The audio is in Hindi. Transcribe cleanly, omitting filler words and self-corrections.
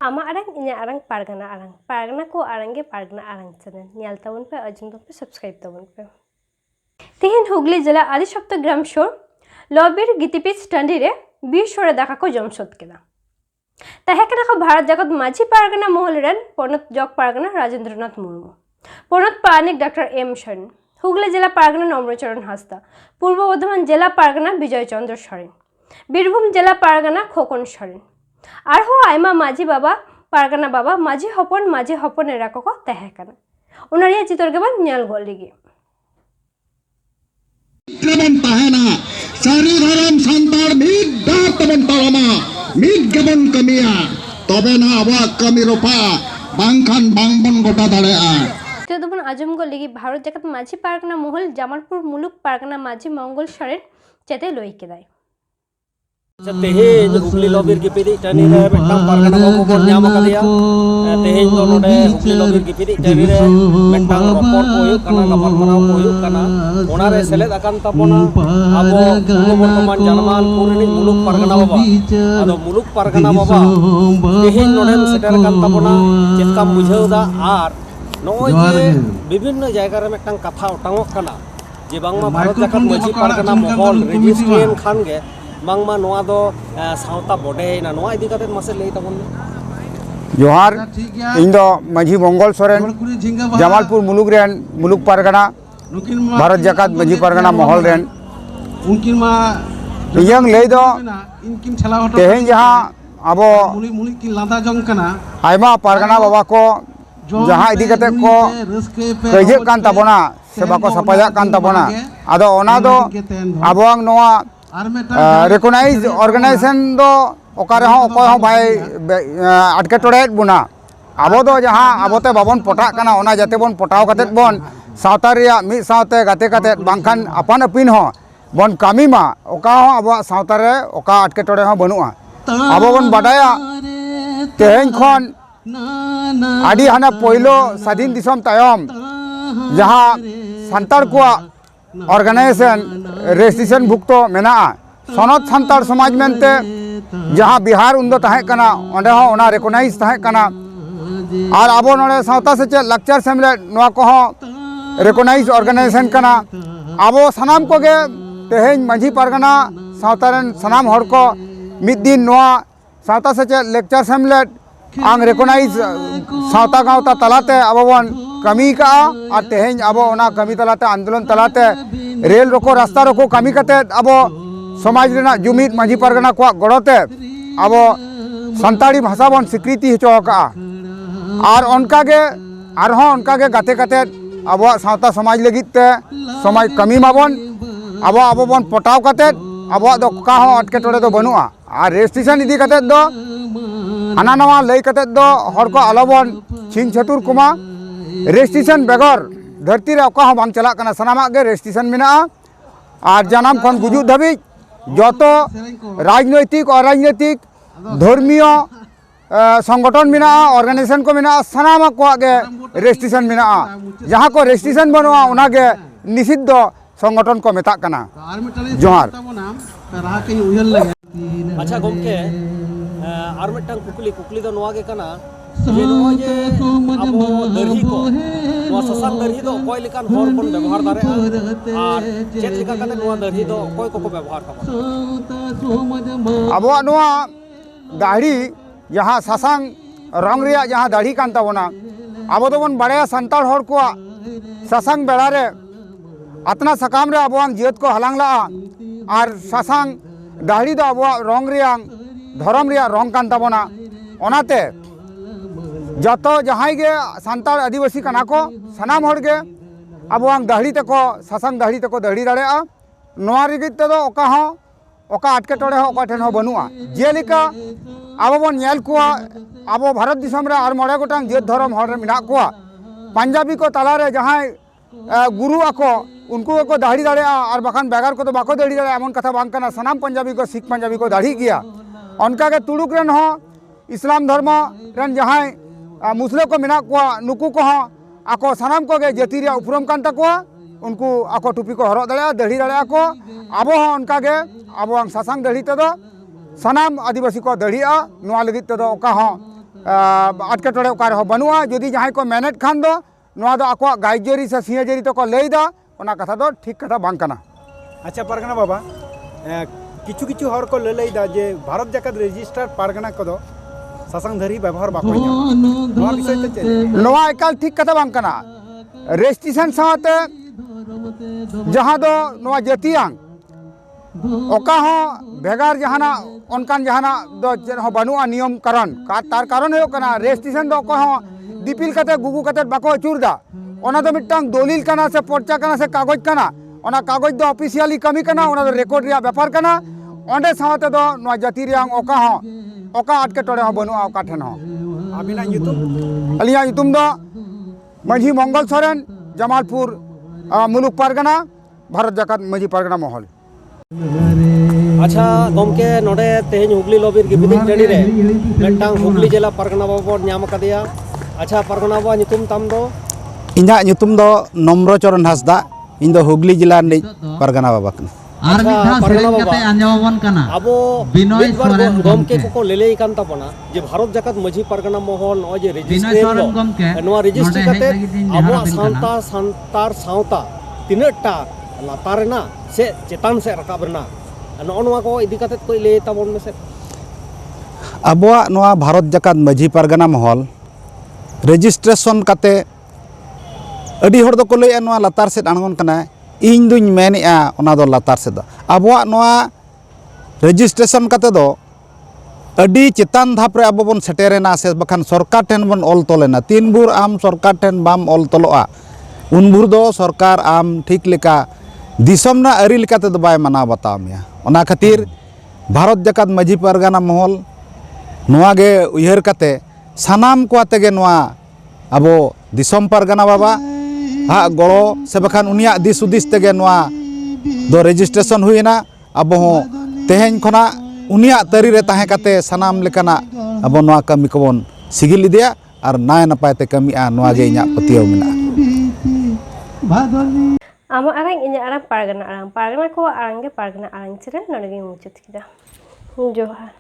आमा आरंग इन्या आरंग पारगना को आरंगे पारगना आरंग चैनल नियाल ताबन पे अजम पे सब्सक्राइब ताबन पे तेहेन हुगली जिला आदिशक्त ग्राम शोर लबीर गितिपिच टांडी रे बीर सोरे दाका को जम सोद केदा तहेकना को भारत जगत माझी पारगना महल रेन पनत जग पारगना राजेंद्रनाथ मुर्मू पनत पारानिक डॉक्टर एम शरण हुगली जिला पारगना नम्रचरण हासदा पूर्व बर्धमान जिला पारगना विजय चंद्र सरेन बीरभूम जिला पारगना खोकन सरेन आरहो आयमा माझी बाबा पारगना बाबा माझी हपन एरा को तहेकना उनारिया चितर के बाद न्याल गोलिगे क्रमन तहेना सारी धरम संतार मिद दातमन तलमा मिद गेबन कमिया तबे ना आबा कमी रोपा बांखान बांगबन गोटा दाड़ेआ तो दोबन आजम गोलिगे भारत जगत माझी पारगना महल जामालपुर मुलुक पारगना माझी मंगल सरेन चेते लोई केदाय तेहेज हुगली लबीर गिपिदी टानी रे मेटाम पारगना को बोल ᱧᱟᱢ ᱟᱠᱟᱫᱮᱭᱟ तेहेज ᱫᱚ ᱱᱚᱰᱮ हुगली लबीर गिपिदी टानी रे मेटाम रपᱚᱲ को हुᱭᱩᱜ ᱠᱟᱱᱟ ᱜᱟᱯᱟᱞᱢᱟᱨᱟᱣ ᱠᱚ ᱦᱩᱭᱩᱜ ᱠᱟᱱᱟ ᱚᱱᱟ ᱨᱮ ᱥᱮᱞᱮᱫ ᱟᱠᱟᱱ ᱛᱟᱵᱚᱱᱟ ᱟᱵᱚ ᱵᱚᱨᱛᱚᱢᱟᱱ ᱡᱟᱱᱢᱟᱞᱯᱩᱨ ᱨᱤᱱᱤᱡ ᱢᱩᱞᱩᱠ ᱯᱟᱨᱜᱟᱱᱟ ᱵᱟᱵᱟ ᱟᱫᱚ ᱢᱩᱞᱩᱠ ᱯᱟᱨᱜᱟᱱᱟ ᱵᱟᱵᱟ तेहेज ᱱᱚᱰᱮᱢ ᱥᱮᱴᱮᱨ ᱟᱠᱟᱱ ᱛᱟᱵᱚᱱᱟ ᱪᱮᱫᱠᱟᱢ ᱵᱩᱡᱷᱟᱹᱣᱫᱟ ᱟᱨ ᱱᱚᱜᱼᱚᱭ ᱡᱮ ᱵᱤᱵᱷᱤᱱᱱᱚ ᱡᱟᱭᱜᱟ ᱨᱮ ᱢᱤᱫᱴᱟᱝ ᱠᱟᱛᱷᱟ ᱚᱴᱟᱝᱚᱜ ᱠᱟᱱᱟ ᱡᱮ ᱵᱟᱝᱢᱟ ᱵᱷᱟᱨᱚᱛ ᱡᱟᱠᱟᱛ ᱢᱟᱹᱡᱷᱤ ᱯᱟᱨᱜᱟᱱᱟ ᱢᱚᱦᱚᱞ ᱨᱮᱡᱤᱥᱴᱨᱮᱥᱚᱱ ᱠᱷᱟᱱ ᱜᱮ बांगमा नोआ दो सावता बडेना नोआ इदी कते मासे लई तबन जोहार इन दो माझी मंगल सोरेन जमालपुर मुलुक रेन मुलुक पारगना भारत जाकात माझी पारगना महल रेन उनकिन मा यंग लई दो इनकिन छला हटो तेहेन जहां अबो मुली की लादा जंग कना आयमा पारगना बाबा को जहां इदी कते को कजे कान तबना से बाको सपाया कान तबना आदो ओना दो अबोंग नोआ रिकॉग्नाइज ऑर्गेनाइजेशन दो ओकारे हो ओको हो भाई अटके टोड़े बुना आबो दो जहां आबोते बाबन पटा कना ओना जाते बन पटाव कते बन सावता रिया मि सावते गाते कते बांखान अपन अपिन हो बन कामी मा ओका हो आबो सावता रे ओका अटके टोड़े हो बनुआ आबो बन बाडाया तेहेन खन आदि हाना पहिलो स्वाधीन दिसम तायम जहां संतार को ऑर्गेनाइजेशन रेजिस्ट्रेशन भुक्तो मेना सनद संतार समाज मेनते जहां बिहार उन्दो ताहे कना ओंडे हो ओना रिकॉग्नाइज ताहे कना और आबो नोडे सावता सेचे लेक्चर सेमलेट नोआ को हो रिकॉग्नाइज ऑर्गेनाइजेशन कना आबो सनाम कोगे तेहेन माझी पारगना सावतारेन सनाम हर को मिद दिन नोआ सावता सेचे लेक्चर सेमलेट आंग रिकॉग्नाइज सावता गावता तलाते आबो बन कमी का और तेहेन अब ओना कमी तलाते आंदोलन तलाते रेल रोको रास्ता रोको कमी कते अब समाज रेना जुमिद माझी पारगना को गड़ोते अब संताड़ी भाषा बन स्वीकृति हचो का और उनकागे आरहों उनकागे गाते कते अब सावता समाज लगिते समाज कमी माबन अब बन पटाव कते अब दो का हो अटके टोड़े दो बनुआ और रेजिस्ट्रेशन इदी कते दो हाना नवा लई कते दो हर को आलोबन छिन छतुर कुमा रेजिस्ट्रेशन बेगर धरती रे ओका हो बांग चला कना सनामा गे रेजिस्ट्रेशन मेना और जनाम खन गुजु धबी जतो राजनैतिक और राजनैतिक धर्मीय संगठन मेना ऑर्गेनाइजेशन को मेना सनामा को गे रेजिस्ट्रेशन मेना जहां को रेजिस्ट्रेशन बनवा उना गे निषिद्ध संगठन को मेता कना जोहार अच्छा गमके आर मिटन कुकली दो नोआ गे कना जे नो जे आबो दरही को नोआ ससांग दरही दो कोई लेकान हर बन व्यवहार दारे और चेत लेका कते नोआ दरही दो कोई को व्यवहार तबन आबो नोआ दाढ़ी जहां ससांग रंग रिया जहां दाढ़ी कान तबना आबो दोबन बड़या संताल हर को ससांग बेड़ा रे अतना सकाम रे आबोंग जियत को हलांग ला और ससांग दाढ़ी दो आबो रंग रिया धर्म रिया रंग कान तबना ओनाते जतो जहां गे संताल आदिवासी कना को सनाम हर गे आबोंग दाढ़ी तको ससांग दाढ़ी तको दाढ़ी दाड़े नोआ रिगित तो ओका हो ओका अटके टोड़े हो ओका ठेन हो बनुआ जेलिका आबो बन नेल कुआ आबो भारत दिसम रे आर मोड़े गोटांग जेत धर्म हर रे मिना कुआ पंजाबी को तला रे जहां गुरु आको उनको को दाढ़ी दाड़ेगा और बाखान बेगार को तो बाको दाढ़ी दाड़े एमन कथा बांग कना सनाम पंजाबी को सिख पंजाबी को दाढ़ी गया उनका के तुड़ुक रेन हो इस्लाम धर्म रेन जहां मुस्लिम को मिना को नुकु को हो आको सनाम को गे जाति रे उपरम कान तको उनको आको टुपी को हरक दाड़े दाढ़ी दाड़े को अब हो उनका के अब सासांग दाढ़ी ते सनाम आदिवासी को दाढ़ीआ नोआ लगित ते ओका हो आटकेटोड़े ओका रे हो बनुआ जदि जहां को मेनेट खान दो नोआ दो आको गायजरी से सिंहजरी तो को लैदा ओना कथा दो ठीक कथा बांग कना। अच्छा परगना बाबा किछु किछु हर को लैदा जे भारत जाकत रजिस्टर परगना को सासांग धरी व्यवहार बाको नोआ विषय ते चेद नोआ एकाल ठीक कथा बांग कना रेजिस्ट्रेशन साथे जहां दो नोआ जातियांग ओका हो भेगार जहाना उनकान जहाना दो हो बनुआ नियम कारण तार कारण हो कना रेजिस्ट्रेशन दो को हो दिपिल कते गुगु कते बाको अचुरदा ओना दो मिटांग दलिल कना से पर्चा कना से कागज कना ओना कागज दो ऑफिशियली कमी कना ओना दो रेकॉर्ड रिया व्यापार कना ओंडे साथे दो नोआ जाति रियांग ओका हो ओका अटके टोड़े हो बनुआ ओका ठेन हो अबिना युतुम अलिया युतुम दो माझी मंगल सोरेन जमालपुर मुलुक परगना भारत जाकत माझी परगना महल। अच्छा गमके नोडे तेहेन हुगली लॉबीर गिबिदिक टंडी रे मेटांग हुगली जिला परगना बाबा ᱧᱟᱢ कदिया। अच्छा परगना बाबा ᱧᱩᱛᱩᱢ ताम दो इन्हा ᱧᱩᱛᱩᱢ दो नम्र चरण हांसदा इन दो हुगली जिला रे परगना बाबा कना। अच्छा परगना बाबा अबो बिनोय गमके को लेले कान तापना जे भारत जाकत माझी परगना महल नय जे रजिस्टर नोआ रजिस्टर कते अबो सांतार सावता तिनटा लातारना से चेतान से रकाबरना नोआ को इदी कते कोई ले ताबन में से अबोआ नोआ भारत जाकत माझी परगना महल रजिस्ट्रेशन कते अडी हर दो को लय नोआ लातार से आंगन कना इन दुñ मेनेआ ओना दो लातार से दो अबोआ नोआ रजिस्ट्रेशन कते दो अडी चेतान धाप रे अबो बन सेटेरेना से बखान सरकार ठेन बन ऑल तोलेना तीन बुर आम सरकार ठेन बाम ऑल तोलोआ उन बुर दो सरकार आम ठीक लेका दिसम ना अरी लेकाते दो बाय माना बताव मिया ओना खातिर भारत जाकत माझी परगना महल नोआ गे उयहर कते सानाम को आते गे नोआ अबो दिसम परगना बाबा हा गड़ो से बखान उनिया दिस उदिस तेगे नोआ दो रजिस्ट्रेशन हुईना अब हो तेहेन खना उनिया तरी रे ताहे कते सनाम लेकाना अब नोआ कमी कोबन सिगिल इदिया और नाय नपाय ते कमिया नोआ गे इᱧᱟ पतियाव मेना आमा आरांग इᱧा आरांग पारगना को आरांग गे पारगना आरांग चिरन नोडे गे मुचाद किदा जोहार।